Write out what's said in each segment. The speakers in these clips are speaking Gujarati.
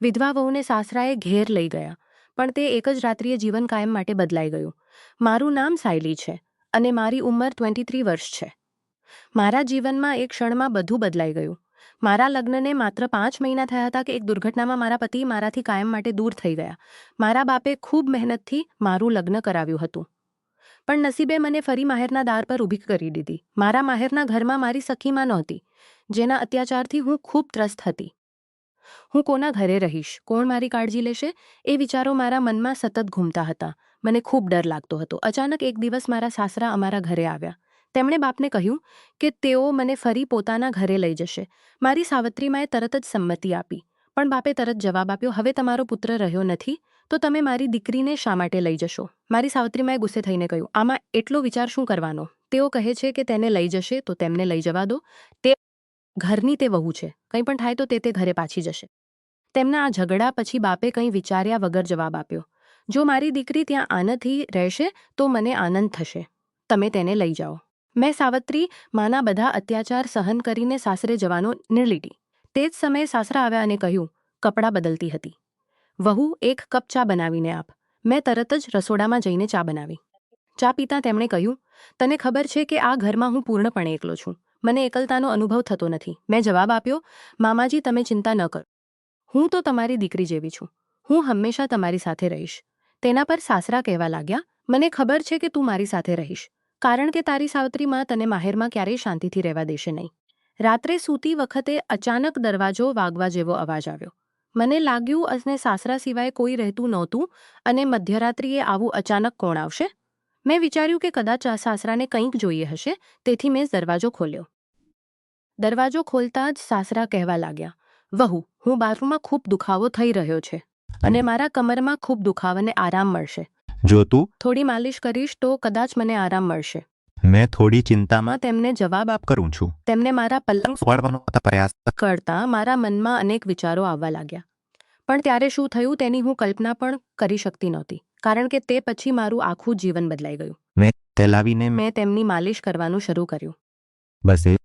વિધવા વહુને સાસરાએ ઘેર લઈ ગયા, પણ તે એક જ રાત્રિએ જીવન કાયમ માટે બદલાઈ ગયું. મારું નામ સાયલી છે અને મારી ઉંમર 23 વર્ષ છે. મારા જીવનમાં એક ક્ષણમાં બધું બદલાઈ ગયું. મારા લગ્નને માત્ર 5 મહિના થયા હતા કે એક દુર્ઘટનામાં મારા પતિ મારાથી કાયમ માટે દૂર થઈ ગયા. મારા બાપે ખૂબ મહેનતથી મારું લગ્ન કરાવ્યું હતું, પણ નસીબે મને ફરી માહેરના દાર પર ઊભી કરી દીધી. મારા માહેરના ઘરમાં મારી સખીમાં નહોતી, જેના અત્યાચારથી હું ખૂબ ત્રસ્ત હતી. હું કોના ઘરે રહીશ, કોણ મારી કાળજી લેશે, એ વિચારો મારા મનમાં સતત ઘૂમતા હતા. મને ખૂબ ડર લાગતો હતો. અચાનક એક દિવસ મારા સાસરા અમારા ઘરે આવ્યા. તેમણે બાપને કહ્યું કે તેઓ મને ફરી પોતાના ઘરે લઈ જશે. મારી સાવત્રીમાએ તરત જ સંમતિ આપી, પણ બાપે તરત જવાબ આપ્યો, હવે તમારો પુત્ર રહ્યો નથી તો તમે મારી દીકરીને શા માટે લઈ જશો? મારી સાવત્રીમાએ ગુસ્સે થઈને કહ્યું, આમાં એટલો વિચાર શું કરવાનો? તેઓ કહે છે કે તેને લઈ જશે તો તેમને લઈ જવા દો. તે ઘરની તે વહુ છે, કંઈ પણ થાય તો તે ઘરે પાછી જશે. તેમના આ ઝઘડા પછી બાપે કંઈ વિચાર્યા વગર જવાબ આપ્યો, જો મારી દીકરી ત્યાં આનંદથી રહેશે તો મને આનંદ થશે. તમે તેને લઈ જાઓ. મેં સાવત્રી માના બધા અત્યાચાર સહન કરીને સાસરે જવાનો નિર્ણય લીધી. તે જ સમયે સાસરા આવ્યા અને કહ્યું, કપડાં બદલતી હતી, વહુ એક કપ ચા બનાવીને આપ. મેં તરત જ રસોડામાં જઈને ચા બનાવી. ચા પીતા તેમણે કહ્યું, તને ખબર છે કે આ ઘરમાં હું પૂર્ણપણે એકલો છું. મને એકલતાનો અનુભવ થતો નથી. મેં જવાબ આપ્યો, મામાજી તમે ચિંતા ન કરો, હું તો તમારી દીકરી જેવી છું. હું હંમેશા તમારી સાથે રહીશ. તેના પર સાસરા કહેવા લાગ્યા, મને ખબર છે કે તું મારી સાથે રહીશ, કારણ કે તારી સાવત્રી માં તને માહેરમાં ક્યારેય શાંતિથી રહેવા દેશે નહીં. રાત્રે સૂતી વખતે અચાનક દરવાજો વાગવા જેવો અવાજ આવ્યો. મને લાગ્યું અને સાસરા સિવાય કોઈ રહેતું નહોતું અને મધ્યરાત્રિએ આવું અચાનક કોણ આવશે? મેં વિચાર્યું કે કદાચ આ સાસરાને કંઈક જોઈએ હશે, તેથી મેં દરવાજો ખોલ્યો. દરવાજો ખોલતા જ સાસરા કહેવા લાગ્યા, વહુ, હું બાથરૂમમાં ખૂબ દુખાવો થઈ રહ્યો છે અને મારા કમરમાં ખૂબ દુખાવાને આરામ મળશે. જો તું થોડી માલિશ કરીશ તો કદાચ મને આરામ મળશે. મેં થોડી ચિંતામાં તેમને જવાબ કરું છું. તેમને મારા પલંગ ફોડવાનો પ્રયાસ કરતા મારા મનમાં અનેક વિચારો આવવા લાગ્યા. પણ ત્યારે શું થયું તેની હું કલ્પના પણ કરી શકતી નહોતી, કારણ કે તે પછી મારું આખું જીવન બદલાઈ ગયું. મેં તેલાવીને મેં તેમની માલિશ કરવાનું શરૂ કર્યું. બસ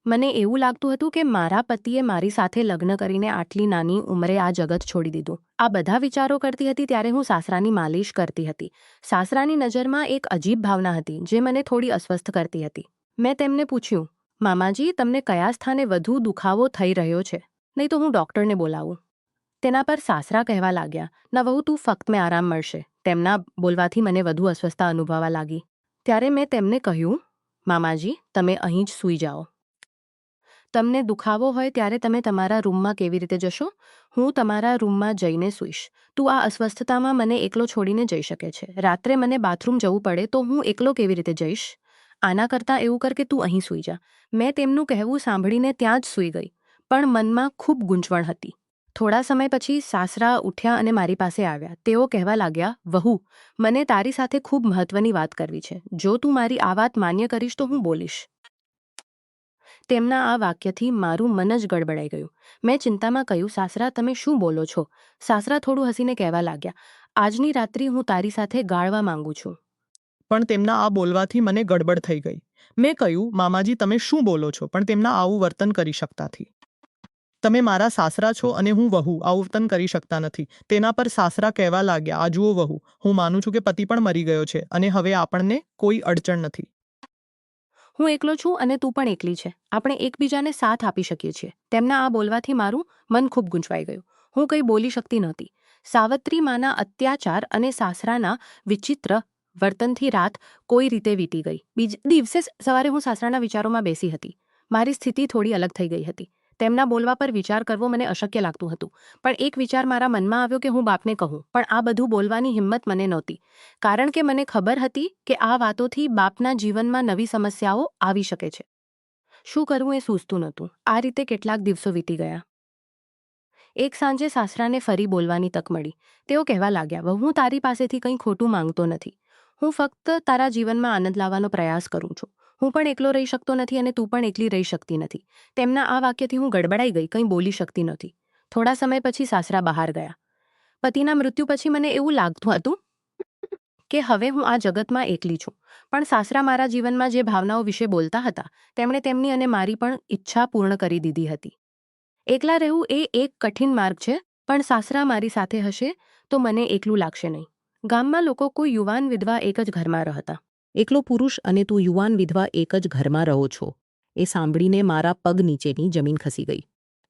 મને એવું લાગતું હતું કે મારા પતિએ મારી સાથે લગ્ન કરીને આટલી નાની ઉંમરે આ જગત છોડી દીધું. આ બધા વિચારો કરતી હતી ત્યારે હું સાસરાની માલિશ કરતી હતી. સાસરાની નજરમાં એક અજીબ ભાવના હતી જે મને થોડી અસ્વસ્થ કરતી હતી. મેં તેમને પૂછ્યું, મામાજી તમને કયા સ્થાને વધુ દુખાવો થઈ રહ્યો છે? નહીં તો હું ડૉક્ટરને બોલાવું. તેના પર સાસરા કહેવા લાગ્યા, ના વહુ, તું ફક્ત મેં આરામ મળશે. તેમના બોલવાથી મને વધુ અસ્વસ્થતા અનુભવવા લાગી. ત્યારે મેં તેમને કહ્યું, મામાજી તમે અહીં જ સૂઈ જાઓ. તમને દુખાવો હોય ત્યારે તમે તમારા રૂમમાં કેવી રીતે જશો? હું તમારા રૂમમાં જઈને સૂઈશ. તું આ અસ્વસ્થતામાં મને એકલો છોડીને જઈ શકે છે. રાત્રે મને બાથરૂમ જવું પડે તો હું એકલો કેવી રીતે જઈશ? આના કરતાં એવું કર કે તું અહીં સૂઈ જા. મેં તેમનું કહેવું સાંભળીને ત્યાં જ સૂઈ ગઈ, પણ મનમાં ખૂબ ગૂંચવણ હતી. થોડા સમય પછી સાસરા ઉઠ્યા અને મારી પાસે આવ્યા. તેઓ કહેવા લાગ્યા, વહુ, મને તારી સાથે ખૂબ મહત્વની વાત કરવી છે. જો તું મારી આ વાત માન્ય કરીશ તો હું બોલીશ. તેમના આ વાક્યથી મારું મન જ ગડબડાઈ ગયું. મેં ચિંતામાં કહ્યું, સાસરા તમે શું બોલો છો? સાસરા થોડું હસીને કહેવા લાગ્યા, આજની રાત્રિ હું તારી સાથે ગાળવા માંગુ છું. પણ તેમના આ બોલવાથી મને ગડબડ થઈ ગઈ. મેં કહ્યું, મામાજી તમે શું બોલો છો? પણ તેમના આવું વર્તન કરી શકતા નથી. તમે મારા સાસરા છો અને હું વહુ, આવું વર્તન કરી શકતા નથી. તેના પર સાસરા કહેવા લાગ્યા, આ જુઓ વહુ, હું માનું છું કે પતિ પણ મરી ગયો છે અને હવે આપણને કોઈ અડચણ નથી. હું એકલો છું અને તું પણ એકલી છે. આપણે એકબીજાને સાથ આપી શકીએ છીએ. તેમના આ બોલવાથી મારું મન ખૂબ ગૂંચવાઈ ગયું. હું કંઈ બોલી શકતી નહોતી. સાવત્રી માના અત્યાચાર અને સાસરાના વિચિત્ર વર્તનથી રાત કોઈ રીતે વીતી ગઈ. બીજા દિવસે સવારે હું સાસરાના વિચારોમાં બેસી હતી. મારી સ્થિતિ થોડી અલગ થઈ ગઈ હતી. તેમના બોલવા પર વિચાર કરવો મને અશક્ય લાગતું હતું, પણ એક વિચાર મારા મનમાં આવ્યો કે હું બાપને કહું, પણ આ બધું બોલવાની હિંમત મને નહોતી, કારણ કે મને ખબર હતી કે આ વાતોથી બાપના જીવનમાં નવી સમસ્યાઓ આવી શકે છે. શું કરવું એ સૂઝતું નહોતું. આ રીતે કેટલાક દિવસો વીતી ગયા. એક સાંજે સાસરાને ફરી બોલવાની તક મળી. તેઓ કહેવા લાગ્યા, વહુ, હું તારી પાસેથી કંઈ ખોટું માંગતો નથી. હું ફક્ત તારા જીવનમાં આનંદ લાવવાનો પ્રયાસ કરું છું. હું પણ એકલો રહી શકતો નથી અને તું પણ એકલી રહી શકતી નથી. તેમના આ વાક્યથી હું ગડબડાઈ ગઈ, કંઈ બોલી શકતી નહોતી. થોડા સમય પછી સાસરા બહાર ગયા. પતિના મૃત્યુ પછી મને એવું લાગતું હતું કે હવે હું આ જગતમાં એકલી છું. પણ સાસરા મારા જીવનમાં જે ભાવનાઓ વિશે બોલતા હતા તેમણે તેમની અને મારી પણ ઈચ્છા પૂર્ણ કરી દીધી હતી. એકલા રહેવું એ એક કઠિન માર્ગ છે, પણ સાસરા મારી સાથે હશે તો મને એકલું લાગશે નહીં. ગામમાં લોકો કોઈ યુવાન વિધવા એક જ ઘરમાં રહેતા. એકલો પુરુષ અને તું યુવાન વિધવા એક જ ઘરમાં રહો છો. એ સાંભળીને મારા પગ નીચેની જમીન ખસી ગઈ.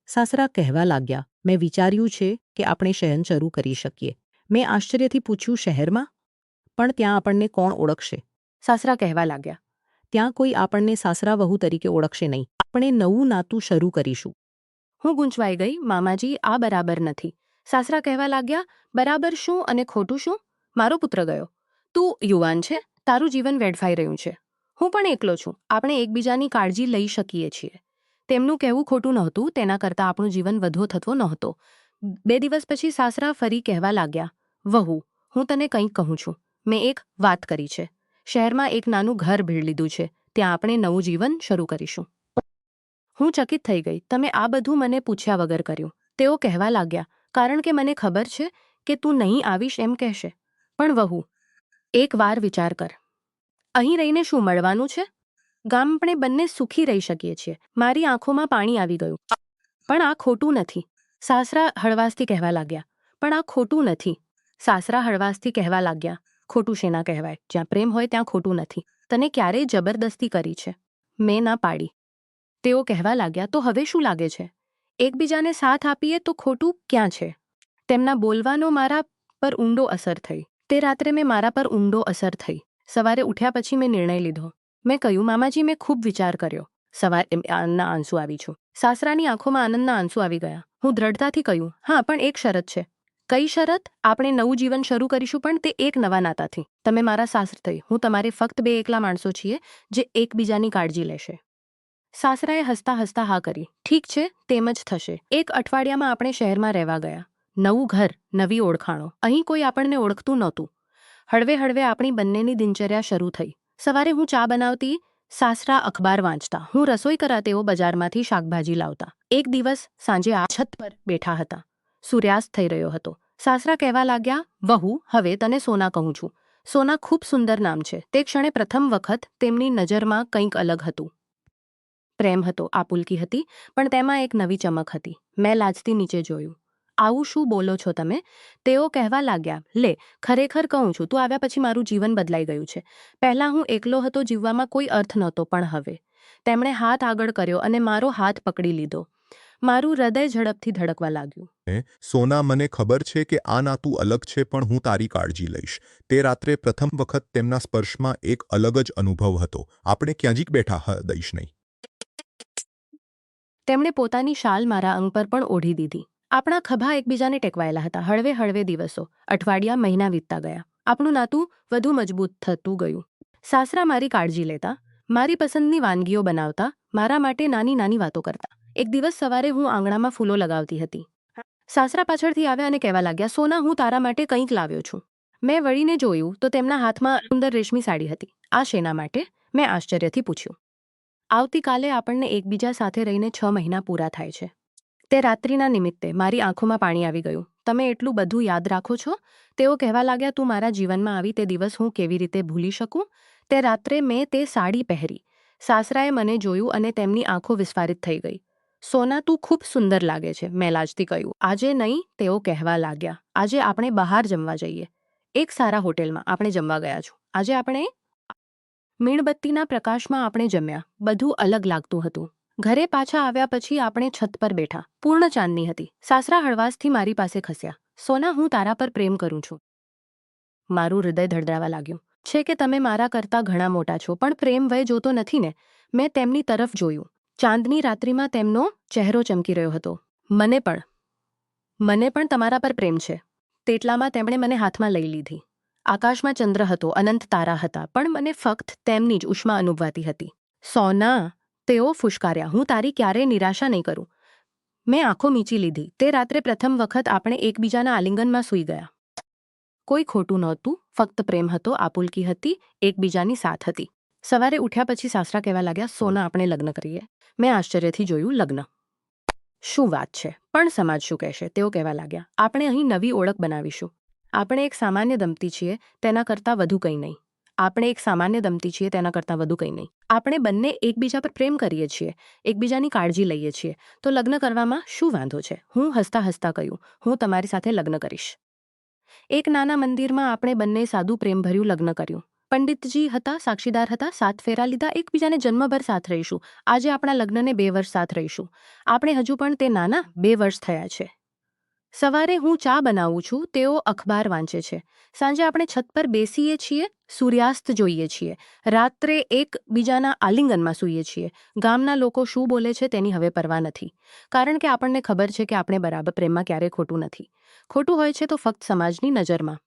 સાસરા કહેવા લાગ્યા, મેં વિચાર્યું છે કે આપણે શયન શરૂ કરી શકીએ. મેં આશ્ચર્યથી પૂછ્યું, શહેરમાં? પણ ત્યાં આપણને કોણ ઓળખશે? સાસરા કહેવા લાગ્યા. ત્યાં કોઈ આપણને સાસરા વહુ તરીકે ઓળખશે નહીં. આપણે નવું નાતું શરૂ કરીશું. હું ગૂંચવાઈ ગઈ. મામાજી, આ બરાબર નથી. સાસરા કહેવા લાગ્યા, બરાબર શું અને ખોટું શું? મારો પુત્ર ગયો. તું યુવાન છે, તારું જીવન વેડફાઈ રહ્યું છે. હું પણ એકલો છું. આપણે એકબીજાની કાળજી લઈ શકીએ છીએ. તેમનું કહેવું ખોટું નહોતું, તેના કરતાં આપણું જીવન વધુ થતો નહોતો. 2 દિવસ પછી સાસરા ફરી કહેવા લાગ્યા, વહુ, હું તને કંઈક કહું છું. મેં એક વાત કરી છે. શહેરમાં એક નાનું ઘર ભીડ લીધું છે. ત્યાં આપણે નવું જીવન શરૂ કરીશું. હું ચકિત થઈ ગઈ. તમે આ બધું મને પૂછ્યા વગર કર્યું. તેઓ કહેવા લાગ્યા, કારણ કે મને ખબર છે કે તું નહીં આવીશ એમ કહેશે. પણ વહુ, એક વાર વિચાર કર. અહીં રહીને શું મળવાનું છે? ગામ આપણે બંને સુખી રહી શકીએ છીએ. મારી આંખોમાં પાણી આવી ગયું. પણ આ ખોટું નથી. સાસરા હળવાશથી કહેવા લાગ્યા. પણ આ ખોટું નથી. સાસરા હળવાશથી કહેવા લાગ્યા. ખોટું શેના કહેવાય? જ્યાં પ્રેમ હોય ત્યાં ખોટું નથી. તને ક્યારેય જબરદસ્તી કરી છે? મેં ના પાડી. તેઓ કહેવા લાગ્યા, તો હવે શું લાગે છે? એકબીજાને સાથ આપીએ તો ખોટું ક્યાં છે? તેમના બોલવાનો મારા પર ઊંડો અસર થઈ. તે રાત્રે મેં મારા પર ઊંડો અસર થઈ. સવારે ઉઠ્યા પછી મેં નિર્ણય લીધો. મેં કહ્યું, મામાજી, મેં ખૂબ વિચાર કર્યો. સવારે આનંદના આંસુ આવી છું. સાસરાની આંખોમાં આનંદના આંસુ આવી ગયા. હું દ્રઢતાથી કહ્યું, હા, પણ એક શરત છે. કઈ શરત? આપણે નવું જીવન શરૂ કરીશું, પણ તે એક નવા નાતાથી. તમે મારા સાસર થઈ, હું તમારે ફક્ત 2 એકલા માણસો છીએ જે એકબીજાની કાળજી લેશે. સાસરાએ હસતા હસતા હા કરી. ઠીક છે, તેમ જ થશે. 1 અઠવાડિયામાં આપણે શહેરમાં રહેવા ગયા. નવું ઘર, નવી ઓળખાણો. અહીં કોઈ આપણને ઓળખતું નહોતું. હળવે હળવે આપણી બંનેની દિનચર્યા શરૂ થઈ. સવારે હું ચા બનાવતી, સાસરા અખબાર વાંચતા. હું રસોઈ કરા, તેઓ બજારમાંથી શાકભાજી લાવતા. એક દિવસ સાંજે આ છત પર બેઠા હતા. સૂર્યાસ્ત થઈ રહ્યો હતો. સાસરા કહેવા લાગ્યા, વહુ, હવે તને સોના કહું છું. સોના ખૂબ સુંદર નામ છે. તે ક્ષણે પ્રથમ વખત તેમની નજરમાં કંઈક અલગ હતું. પ્રેમ હતો, આપુલકી હતી, પણ તેમાં એક નવી ચમક હતી. મેં લાજથી નીચે જોયું. આવું શું બોલો છો તમે? તેઓ કહેવા લાગ્યા, લે, ખરેખર કહું છું, તું આવ્યા પછી મારું જીવન બદલાઈ ગયું છે. પહેલાં હું એકલો હતો, જીવવામાં કોઈ અર્થ નહોતો, પણ હવે. તેમણે હાથ આગળ કર્યો અને મારો હાથ પકડી લીધો. મારું હૃદય ઝડપથી ધડકવા લાગ્યું. સોના, મને ખબર છે કે આ નાતું અલગ છે, પણ હું તારી કાળજી લઈશ. તે રાત્રે પ્રથમ વખત તેમના સ્પર્શમાં એક અલગ જ અનુભવ હતો. આપણે ક્યાં જ બેઠા દઈશ નહીં. તેમણે પોતાની શાલ મારા અંગ પર પણ ઓઢી દીધી. આપણા ખભા એકબીજાને ટેકવાયેલા હતા. હળવે હળવે દિવસો, અઠવાડિયા, મહિના વીતતા ગયા. આપણું નાતું વધુ મજબૂત થતું ગયું. સાસરા મારી કાળજી લેતા, મારી પસંદની વાનગીઓ બનાવતા, મારા માટે નાની નાની વાતો કરતા. એક દિવસ સવારે હું આંગણામાં ફૂલો લગાવતી હતી. સાસરા પાછળથી આવ્યા અને કહેવા લાગ્યા, સોના, હું તારા માટે કંઈક લાવ્યો છું. મેં વળીને જોયું તો તેમના હાથમાં સુંદર રેશમી સાડી હતી. આ શેના માટે? મેં આશ્ચર્યથી પૂછ્યું. આવતીકાલે આપણને એકબીજા સાથે રહીને 6 મહિના પૂરા થાય છે. તે રાત્રિના નિમિત્તે મારી આંખોમાં પાણી આવી ગયું. તમે એટલું બધું યાદ રાખો છો? તેઓ કહેવા લાગ્યા, તું મારા જીવનમાં આવી તે દિવસ હું કેવી રીતે ભૂલી શકું? તે રાત્રે મેં તે સાડી પહેરી. સાસરાએ મને જોયું અને તેમની આંખો વિસ્ફારિત થઈ ગઈ. સોના, તું ખૂબ સુંદર લાગે છે, મેં લાજથી કહ્યું. આજે નહીં, તેઓ કહેવા લાગ્યા. આજે આપણે બહાર જમવા જઈએ. એક સારા હોટેલમાં આપણે જમવા ગયા છું. આજે આપણે મીણબત્તીના પ્રકાશમાં આપણે જમ્યા. બધું અલગ લાગતું હતું. ઘરે પાછા આવ્યા પછી આપણે છત પર બેઠા. પૂર્ણ ચાંદની હતી. સાસરા હળવાશથી મારી પાસે ખસ્યા. સોના, હું તારા પર પ્રેમ કરું છું. મારું હૃદય ધડધડાવા લાગ્યું. છે કે તમે મારા કરતાં ઘણા મોટા છો, પણ પ્રેમ વય જોતો નથી ને? મેં તેમની તરફ જોયું. ચાંદની રાત્રિમાં તેમનો ચહેરો ચમકી રહ્યો હતો. મને પણ તમારા પર પ્રેમ છે. તેટલામાં તેમણે મને હાથમાં લઈ લીધી. આકાશમાં ચંદ્ર હતો, અનંત તારા હતા, પણ મને ફક્ત તેમની જ ઉષ્મા અનુભવાતી હતી. સોના, તેઓ ફુશકાર્યા, હું તારી ક્યારેય નિરાશા નહીં કરું. મેં આંખો મીચી લીધી. તે રાત્રે પ્રથમ વખત આપણે એકબીજાના આલિંગનમાં સૂઈ ગયા. કોઈ ખોટું નહોતું, ફક્ત પ્રેમ હતો, આપુલકી હતી, એકબીજાની સાથ હતી. સવારે ઉઠ્યા પછી સાસરા કહેવા લાગ્યા, સોના, આપણે લગ્ન કરીએ. મેં આશ્ચર્યથી જોયું. લગ્ન? શું વાત છે? પણ સમાજ શું કહેશે? તેઓ કહેવા લાગ્યા, આપણે અહીં નવી ઓળખ બનાવીશું. આપણે એક સામાન્ય દંપતી છીએ, તેના કરતાં વધુ કંઈ નહીં. આપણે એક સામાન્ય દંપતી છીએ તેના કરતાં વધુ કંઈ નહીં. આપણે બંને એકબીજા પર પ્રેમ કરીએ છીએ, એકબીજાની કાળજી લઈએ છીએ, તો લગ્ન કરવામાં શું વાંધો છે? હું હસતા હસતા કહ્યું, હું તમારી સાથે લગ્ન કરીશ. એક નાના મંદિરમાં આપણે બંને સાદું પ્રેમભર્યું લગ્ન કર્યું. પંડિતજી હતા, સાક્ષીદાર હતા, 7 ફેરા લીધા, એકબીજાને જન્મભર સાથ રહીશું. આજે આપણા લગ્નને 2 વર્ષ સાથ રહીશું. આપણે હજુ પણ તે નાના 2 વર્ષ થયા છે. સવારે હું ચા બનાવું છું, તેઓ અખબાર વાંચે છે. સાંજે આપણે છત પર બેસીએ છીએ, સૂર્યાસ્ત જોઈએ છીએ. રાત્રે એકબીજાના આલિંગનમાં સૂઈએ છીએ. ગામના લોકો શું બોલે છે તેની હવે પરવા નથી, કારણ કે આપણને ખબર છે કે આપણે બરાબર પ્રેમમાં ક્યારેય ખોટું નથી. ખોટું હોય છે તો ફક્ત સમાજની નજરમાં.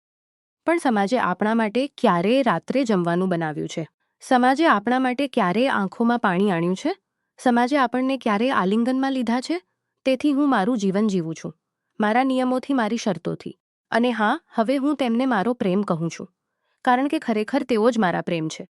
પણ સમાજે આપણા માટે ક્યારેય રાત્રે જમવાનું બનાવ્યું છે? સમાજે આપણા માટે ક્યારેય આંખોમાં પાણી આણ્યું છે? સમાજે આપણને ક્યારેય આલિંગનમાં લીધા છે? તેથી હું મારું જીવન જીવું છું, મારા નિયમોથી, મારી શરતોથી. અને હા, હવે હું તેમને મારો પ્રેમ કહું છું, કારણ કે ખરેખર તેઓ જ મારા પ્રેમ છે.